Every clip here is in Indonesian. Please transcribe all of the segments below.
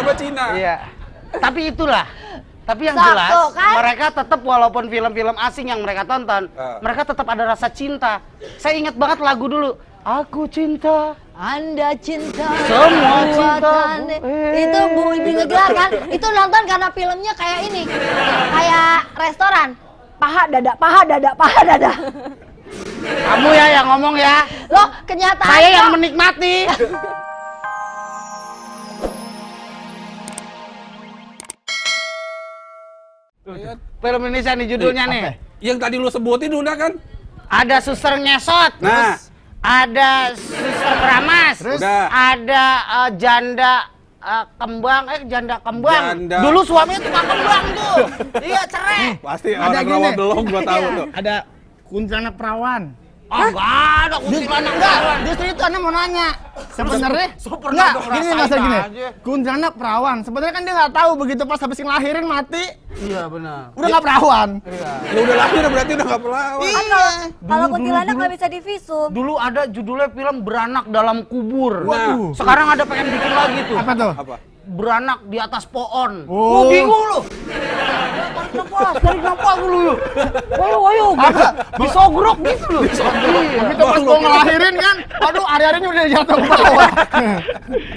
sama Cina. Iya. Tapi itulah. Tapi yang Sabtu, jelas, kan? mereka tetap walaupun film-film asing yang mereka tonton, mereka tetap ada rasa cinta. Saya ingat banget lagu dulu. Aku cinta, Anda cinta, semua cinta. Itu Bu Ibi Ngegelar kan? Itu nonton karena filmnya kayak ini, kayak restoran. Paha dada, paha dada, paha dada. Kamu ya yang ngomong ya. Loh, kenyataan Saya yang kok. menikmati. Film Indonesia nih judulnya nih. Yang tadi lu sebutin udah kan? Ada suster ngesot. Nah. Ada suster keramas. Udah. Ada janda kembang, janda kembang. Janda. Dulu suaminya tukang kembang tuh. Iya, cerai. Pasti Ada orang gini. rawa belum gua tahu tuh. Ada kuntilanak perawan. Ah, enggak ada kuntilanak Enggak, perawan. justru itu Anda mau nanya. Sebenarnya so pernah enggak, dong gini ngerasain masa gini. aja. Kuntilanak perawan. Sebenarnya kan dia nggak tahu begitu pas habis ngelahirin mati, Iya, benar. udah nggak perawan. Ya udah lahir berarti udah nggak pelawan. Iya. Kalau kuntilanak nggak bisa divisum. Dulu ada judulnya film Beranak Dalam Kubur. Waduh. Sekarang ada pengen bikin lagi tuh. Apa tuh? Apa? Beranak di atas pohon. Oh. Bingung lu. Tarik nafas dulu yuk. Ayo, disogrok gitu loh. Iya. Begitu pas gua ngelahirin kan, waduh hari-harinya udah jatuh ke bawah.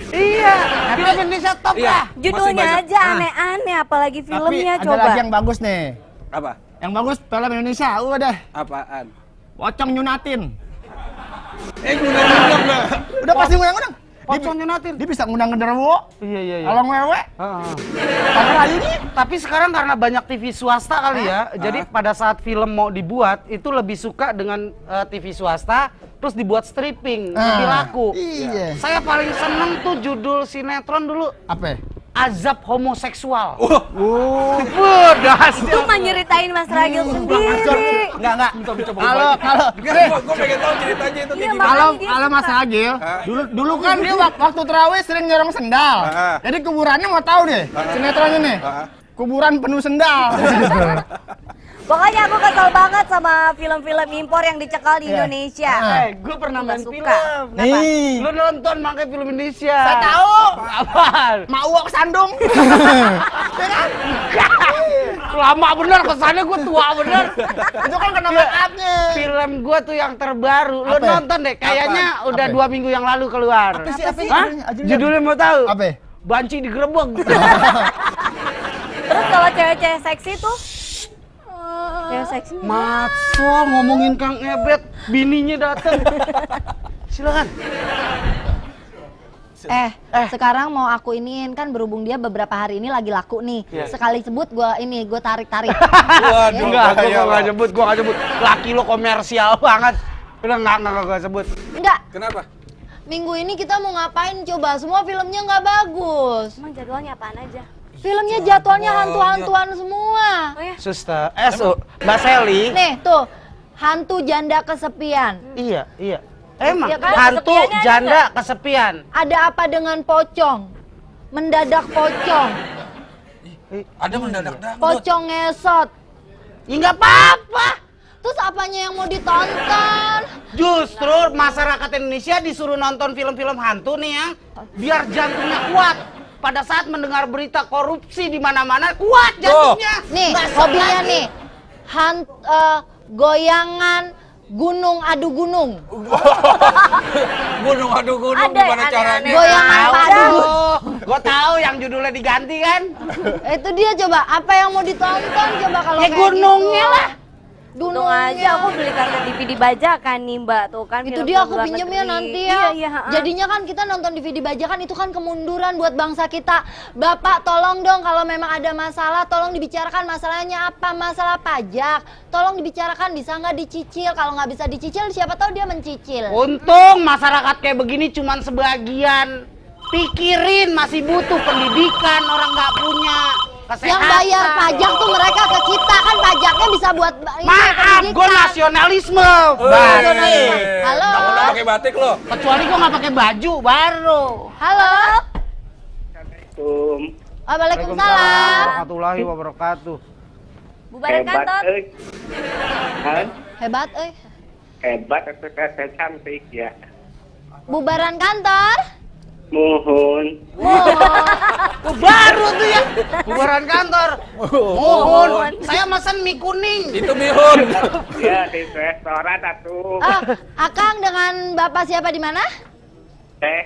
Iya, film Indonesia top Iya. lah. Judulnya Masih banyak. aja aneh-aneh, apalagi Tapi filmnya ada coba. lagi yang bagus nih. Apa? Yang bagus film Indonesia, udah. Apaan? Pocong nyunatin. Ngundang-ngundang dah. Udah pasti ngundang-ngundang. Pocong nyunatin. Dia bisa ngundang genderuwo, Iya. kalau ngewe, pakai ayunya. Tapi sekarang karena banyak TV swasta kali ya, jadi pada saat film mau dibuat itu lebih suka dengan TV swasta, terus dibuat stripping, lebih laku. Iya. Saya paling seneng tuh judul sinetron dulu, Apa? Azab Homoseksual. Oh. Itu mah nyeritain Mas Ragil sendiri. Enggak. Kalau Gua pengen tahu ceritanya itu kayak Iya, gimana. kalau Mas Agil, dulu kan dia waktu terawih sering nyorong sendal. Jadi kuburannya mau tahu deh, sinetronnya nih. Kuburan penuh sendal. Pokoknya aku kesel banget sama film-film impor yang dicekal di Iya. Indonesia. Gue pernah main Nggak film. suka. Nih, Lu nonton makanya film Indonesia. saya tahu. Apaan? Mak Uwak Sandung. Lama bener kesannya, gue tua bener. Itu kan kena make up-nya. Film gue tuh yang terbaru, lu Apa? nonton deh. Kayaknya Apaan? udah Apa? 2 minggu yang lalu keluar. Apa sih? Hah? Judulnya mau tahu? Apa? Banci digerebek. Terus kalau cewek-cewek seksi tuh? Cewek seksi. Matso ngomongin Kang Ebet, bininya dateng. Silakan. Sekarang mau aku iniin kan berhubung dia beberapa hari ini lagi laku nih. Iya. Sekali sebut gua tarik-tarik. Waduh, Enggak, bahaya gua nggak loh. nyebut, gua nggak nyebut. Laki lo komersial banget. Udah nggak sebut. Enggak, Kenapa? minggu ini kita mau ngapain coba? Semua filmnya nggak bagus. Emang jadwalnya apaan aja? Filmnya jadwalnya hantu-hantuan semua. Oh ya? Suster, Mbak Sally. Nih tuh, hantu janda kesepian. Iya. Emang Iya kan? hantu Kesepiannya ada janda kesepian. Ada apa dengan pocong? Mendadak pocong. Ada mendadak dangdut. Pocong ngesot. Ya nggak apa-apa. Terus apanya yang mau ditonton? Justru masyarakat Indonesia disuruh nonton film-film hantu nih ya, biar jantungnya kuat. Pada saat mendengar berita korupsi di mana-mana, kuat jantungnya. Nih, Nggak hobinya lagi. nih. Goyangan gunung adu gunung. Gunung adu gunung Ada gimana yang caranya? aneh-aneh. Goyangan padu. Gue tahu yang judulnya diganti kan? Itu dia coba, apa yang mau ditonton coba kalau Ya kayak gunungnya gitu. lah. Untung aja aku beli kartu DVD bajakan nih Mbak, tuh kan Itu film dia aku luar pinjem ya negeri. nanti ya. Iya, ha-ha. Jadinya kan kita nonton DVD bajakan itu kan kemunduran buat bangsa kita. Bapak tolong dong kalau memang ada masalah tolong dibicarakan masalahnya apa, masalah pajak. Tolong dibicarakan bisa nggak dicicil, kalau nggak bisa dicicil siapa tahu dia mencicil. Untung masyarakat kayak begini cuman sebagian. Pikirin masih butuh pendidikan, orang nggak punya kesehatan. Yang bayar pajak tuh mereka ke kita kan pajaknya bisa buat ini, Maaf, pendidikan. gue nasionalisme. Nasionalisme. Halo. Jangan pakai batik lo. Kecuali gue nggak pakai baju baru. Halo. Assalamualaikum. Waalaikumsalam. Warahmatullahi wabarakatuh. Bubaran kantor. Hah? Hebat, Hebat atau saya cantik ya? Bubaran kantor? Mohon. Oh, baru tuh ya. Bubaran kantor. Mohon. Saya mesen mie kuning. Itu Mihun. Ya, di restoran atuh. Oh, Akang dengan Bapak siapa di mana? Teh,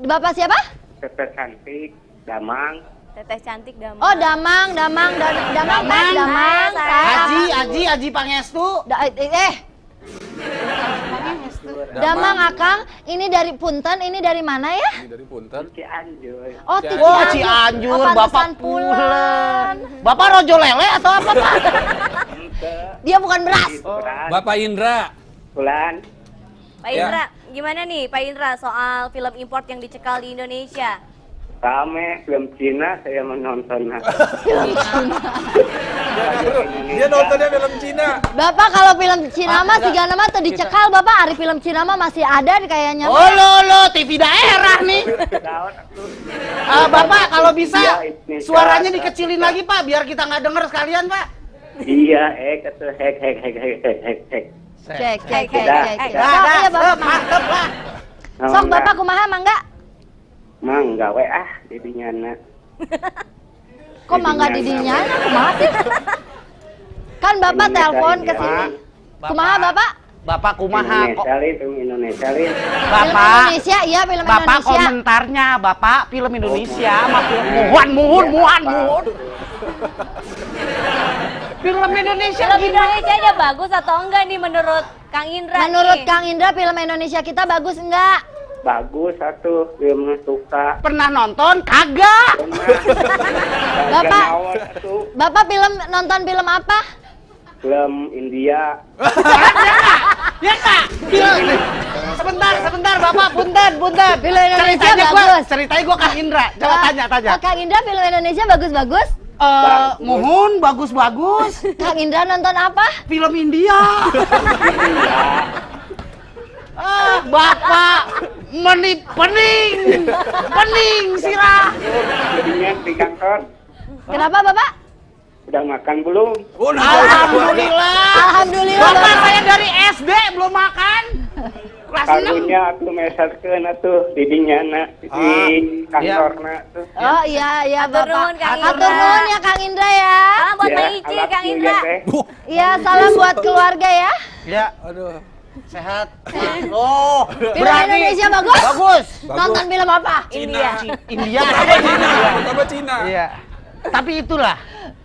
Bapak siapa? teteh cantik, damang. Teteh cantik Damang. Oh, Damang. Aji, Aji Pangestu. Damang Akang, ini dari Punten, ini dari mana ya? Ini dari Punten. Cianjur. Oh, Oh, Cianjur, Oh, Bapak pantesan pulen. Bapak rojo lele atau apa, Pak? Dia bukan beras. Bapak Indra. Bulan. Pak Indra, gimana nih Pak Indra soal film import yang dicekal di Indonesia? Rame film Cina saya menonton. Dia nontonnya film Cina. Bapak kalau film Cina mah tiga nama tuh dicekal, Bapak. Hari film Cina mah masih ada kayaknya. Oh, lo, TV daerah nih. Bapak kalau bisa suaranya dikecilin lagi, Pak, biar kita nggak denger sekalian, Pak. Iya, kata hek. Cek. Sok Dah, iya Bapak. Mantep, Pak. Sok Bapak kumaha mangga? Mangga we didinya na. Kok mangga didinya? Kumaha sih? Kan Bapak Indonesia telepon ini, ke sini. Pak. Kumaha Bapak? Bapak kumaha kok. Indonesia. Film Bapak. Indonesia, iya film Bapak Indonesia. komentarnya, Bapak film Indonesia sama film muhun. Film Indonesia Film gimana? Indonesia aja bagus atau enggak nih menurut Kang Indra Menurut nih? Kang Indra film Indonesia kita bagus enggak? Bagus satu film suka. Pernah nonton? Kagak. Bapak. Satu Bapak nonton film apa? film India. Ya Kak? Sebentar Bapak, punten. Film Indonesia bagus. Ceritanya gua Kang Indra. Coba tanya. Kang Indra film Indonesia bagus-bagus? Muhun bagus. Kang Indra nonton apa? Film India. Bapak pening sirah. Jadinya di kantor Kenapa Bapak? udah makan belum? Oh, Alhamdulillah Bapak Bapak. saya dari SD belum makan. Kelas 6. Kagunya aku mesarkeun atuh didinya na di kantorna tuh. Oh iya Hatur Bapak. nuhun, Kang Hatur Indra. nuhun ya Kang Indra ya. Salam buat Ya, Mbak Ici, Kang Indra. alhamdulillah, teh. Iya, salam buat keluarga ya. Ya, Aduh. sehat. Oh, Film Indonesia bagus? Bagus. Nonton film apa? India. India. Pertama Cina. Iya. Tapi itulah.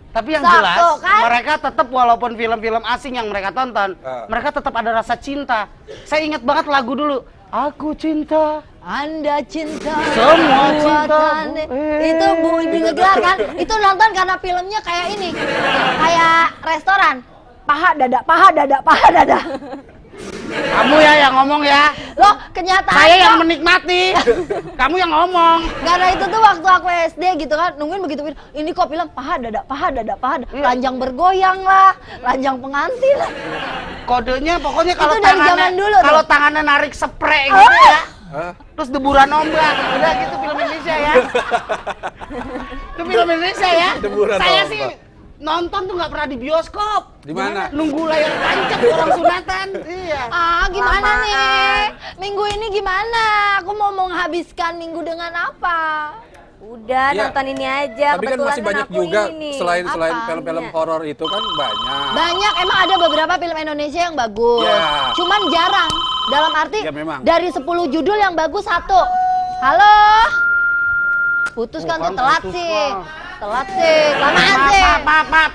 Tapi yang Satu, jelas, kan? mereka tetap walaupun film-film asing yang mereka tonton, mereka tetap ada rasa cinta. Saya ingat banget lagu dulu. Aku cinta. Anda cinta. Semua cinta, buatan- Bu. Itu Bu Ibu Ngegelar kan? Itu nonton karena filmnya kayak ini. Kayak restoran. Paha dada. Kamu ya yang ngomong ya. Loh, kenyataan Saya yang kok. menikmati. Kamu yang ngomong. Karena itu tuh waktu aku SD gitu kan, nungguin begitu ini kok film paha dada. Ranjang bergoyang lah, ranjang pengantin lah. Kodenya pokoknya kalau Itu dari zaman tangannya dulu tuh. kalau tangannya narik spray gitu ya. Terus deburan ombak. Udah gitu film Indonesia ya. Itu film Indonesia ya. Deburan Saya ombak. sih nonton tuh nggak pernah di bioskop. Di mana? Nunggu layar tancap orang sunatan. Iya. Gimana Lamaan. nih? Minggu ini gimana? Aku mau menghabiskan minggu dengan apa? Udah Iya. nonton ini aja. Tapi kan Kebetulan masih banyak aku juga ini nih. selain Apa? film-film horor itu kan banyak. Banyak, emang ada beberapa film Indonesia yang bagus. Ya. Cuman jarang. Dalam arti Ya, memang. dari 10 judul yang bagus satu. Halo? Putus kan tuh telat putus, sih. Bang. Telat sih. Lamaan sih. Maaf.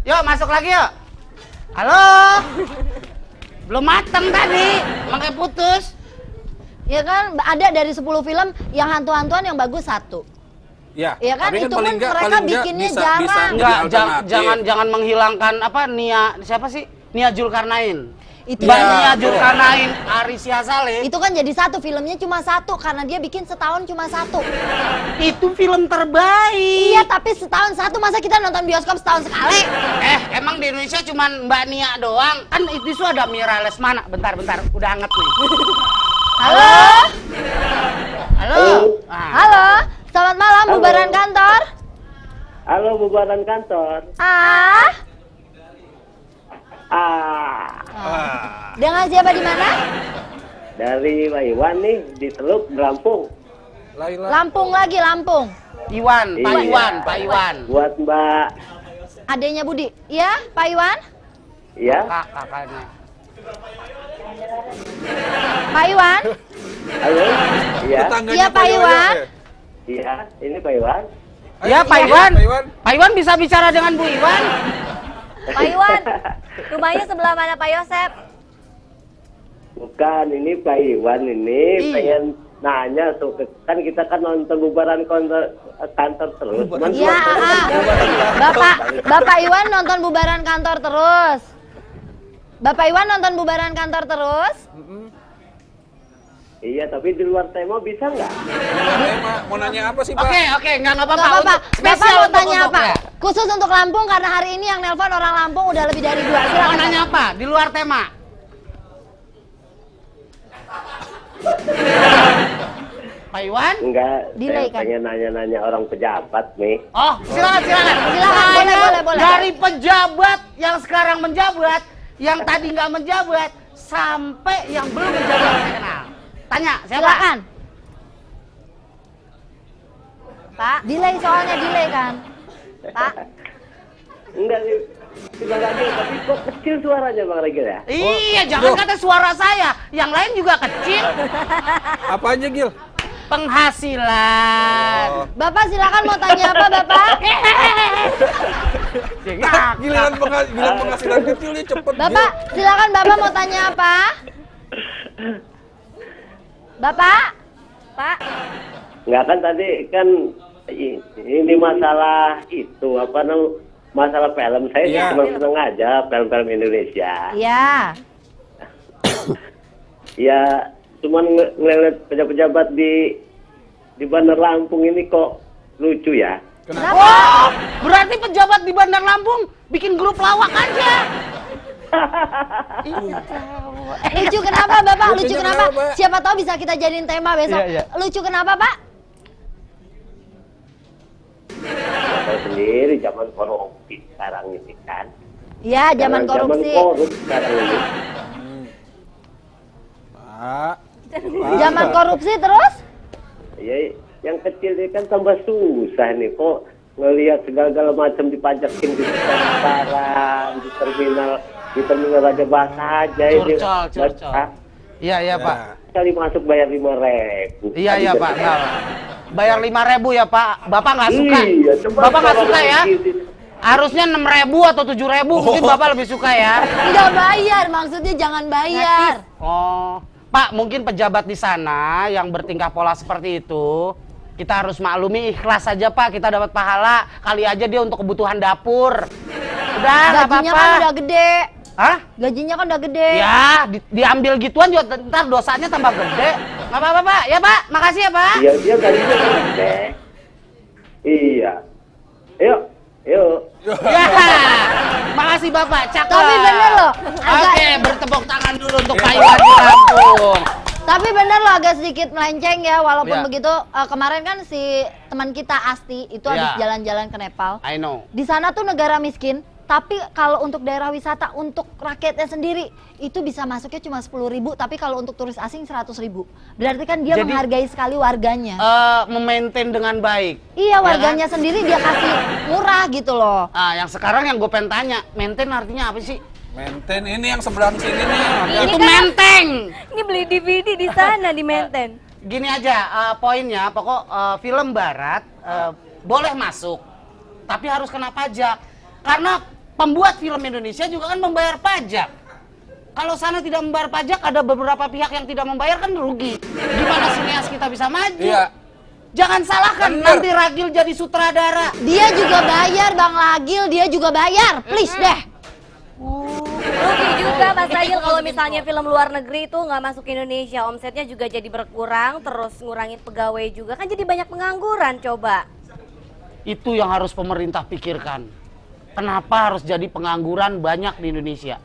Yuk masuk lagi yuk. Halo. Belum mateng tadi, makanya putus. Ya kan ada dari 10 film yang hantu-hantuan yang bagus satu. Ya, Iya kan, tapi itu paling kan nggak- mereka paling nggak bikinnya bisa jarang. jadi Enggak, alternatif. jangan menghilangkan apa siapa sih? Nia Zulkarnain. Itu Mbak kan- Nia Zulkarnain, Ari Sihasale. Itu kan jadi satu, filmnya cuma satu karena dia bikin setahun cuma satu. Itu film terbaik. Iya, tapi setahun satu, masa kita nonton bioskop setahun sekali? Emang di Indonesia cuma Mbak Nia doang? Kan itu ada Mira Lesmana. Bentar, udah anget nih. Halo? Halo. Ah. Halo? Selamat malam, bubaran kantor. Halo bubaran kantor. Dengan siapa di mana? Dari Pak Iwan nih di Teluk Lampung. Laila. Lampung lagi, Lampung. Iwan, Pak Iya. Iwan, Pak Iwan. Buat Mbak, Adanya Budi. Ya, Pak Iwan? ya. Kakaknya. Pak Iwan? Halo, iya, Tetangganya Iya, Pak Yoyo, Iwan. ya? iya. Ini Pak Iwan. Ya, Pak Iya, Iwan. Pak Iwan. Pak Iwan bisa bicara dengan Bu Iwan? Pak Iwan, rumahnya sebelah mana Pak Yosep? Bukan, ini Pak Iwan ini Iya. pengen nanya tuh, kan kita kan nonton bubaran kantor terus. Cuman Iya, Bapak Iwan nonton bubaran kantor terus. Bapak Iwan nonton bubaran kantor terus? Iya, tapi di luar tema bisa nggak? Mau nanya apa sih, Pak? Oke, nggak apa-apa. Nggak apa-apa. Untuk- Bapak spesial mau untuk- tanya untuk apa? ya. Khusus untuk Lampung karena hari ini yang nelpon orang Lampung udah lebih dari 2. Mau Silakan. nanya apa? Di luar tema. Pak Iwan? Enggak, Delay saya kan? pengen nanya-nanya orang pejabat nih. Oh, silakan. Silakan, boleh. Dari pejabat yang sekarang menjabat, yang tadi nggak menjabat, sampai yang belum menjabat saya kenal. Tanya, siapa? Silakan. Pak, delay soalnya delay kan. Pak, Enggak sih, Bang Ragil, tapi kok kecil suaranya Bang Ragil ya? Iya, jangan kata suara saya, yang lain juga kecil. Apa aja, Gil? Penghasilan. Bapak silakan mau tanya apa, Bapak? Giliran penghasilan kecil dia cepet, Bapak, silakan Bapak mau tanya apa? Bapak? Pak, Enggak kan tadi kan ini masalah itu apa namanya? Masalah film saya Iya. cuma seneng aja film-film Indonesia. Ya. Ya cuman ngeliat pejabat-pejabat di Bandar Lampung ini kok lucu ya. Kenapa? Oh, berarti pejabat di Bandar Lampung bikin grup lawak aja. Lucu kenapa, Bapak? Lucu Lucunya kenapa? kenapa, Pak? Siapa tahu bisa kita jadiin tema besok. Iya. Lucu kenapa, Pak? Tahu sendiri zaman korupsi sekarang ini kan. Ya, zaman korupsi. Zaman korup sekarang ini. Pak. Zaman korupsi terus? Ya yang kecil ini kan tambah susah nih kok ngelihat segala macam dipajakin di sekarang di terminal Raja Basa aja ini. Curcol. Iya, Pak. Kali masuk bayar 5.000. Iya, Pak. Enggak. Bayar 5.000 ya, Pak. Bapak nggak suka. Iya, coba Bapak nggak kalau suka ya? begitu. Harusnya 6.000 atau 7.000 mungkin Bapak lebih suka ya. Enggak bayar, maksudnya jangan bayar. Oh, Pak, mungkin pejabat di sana yang bertingkah pola seperti itu, kita harus maklumi, ikhlas saja Pak, kita dapat pahala. Kali aja dia untuk kebutuhan dapur. Udah, nggak Gajinya apa-apa. kan udah gede. Hah? Gajinya kan udah gede. Ya, diambil gituan juga ntar dosanya tambah gede. Nggak apa-apa Pak, ya Pak, makasih ya Pak. Iya, dia gajinya gede. Iya. Yuk. Ya, makasih Bapak, cakep. Tapi bener loh, agak- Oke, bertepuk tangan dulu untuk Pak Iwan di Lampung. Tapi bener loh agak sedikit melenceng ya, walaupun Ya. begitu kemarin kan si teman kita Asti itu habis Ya. jalan-jalan ke Nepal. I know. Di sana tuh negara miskin, tapi kalau untuk daerah wisata untuk rakyatnya sendiri itu bisa masuknya cuma 10.000, tapi kalau untuk turis asing 100.000. Berarti kan dia Jadi- menghargai sekali warganya. Memaintain dengan baik. Iya, ya warganya sendiri dia kasih murah gitu loh. Ah, yang sekarang yang gue pengen tanya, maintain artinya apa sih? Maintain ini yang seberang sini nih. Ini Itu kan- menteng. ini beli DVD di sana di maintain. Gini aja, poinnya, pokok film barat boleh masuk, tapi harus kena pajak. Karena pembuat film Indonesia juga kan membayar pajak. Kalau sana tidak membayar pajak, ada beberapa pihak yang tidak membayar kan rugi. Gimana sineas kita bisa maju? Iya. Jangan salahkan Bener. nanti Ragil jadi sutradara. Dia juga bayar, Bang Lagil, dia juga bayar. Please deh. Rugi juga Mas Ragil kalau misalnya film luar negeri itu nggak masuk ke Indonesia, omsetnya juga jadi berkurang, terus ngurangin pegawai juga, kan jadi banyak pengangguran coba. Itu yang harus pemerintah pikirkan. Kenapa harus jadi pengangguran banyak di Indonesia?